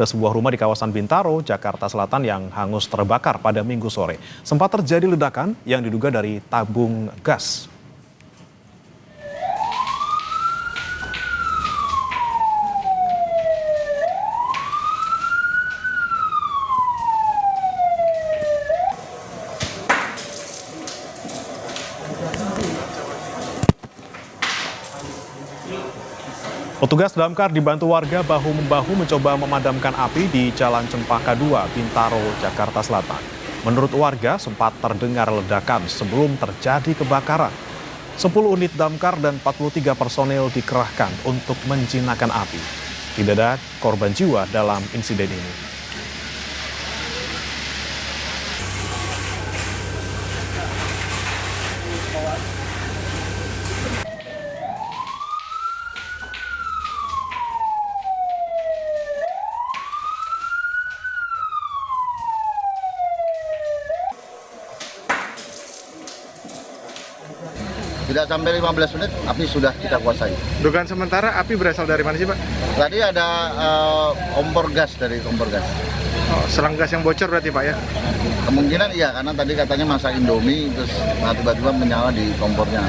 Ada sebuah rumah di kawasan Bintaro, Jakarta Selatan yang hangus terbakar pada Minggu sore. Sempat terjadi ledakan yang diduga dari tabung gas. Petugas damkar dibantu warga bahu-membahu mencoba memadamkan api di Jalan Cempaka 2, Bintaro, Jakarta Selatan. Menurut warga, sempat terdengar ledakan sebelum terjadi kebakaran. 10 unit damkar dan 43 personel dikerahkan untuk menjinakkan api. Tidak ada korban jiwa dalam insiden ini. Tidak sampai 15 menit api sudah kita kuasai. Dugaan sementara api berasal dari mana sih, Pak? Tadi ada kompor gas dari kompor gas. Oh, selang gas yang bocor berarti, Pak ya? Kemungkinan iya, karena tadi katanya masak Indomie terus tiba-tiba menyala di kompornya.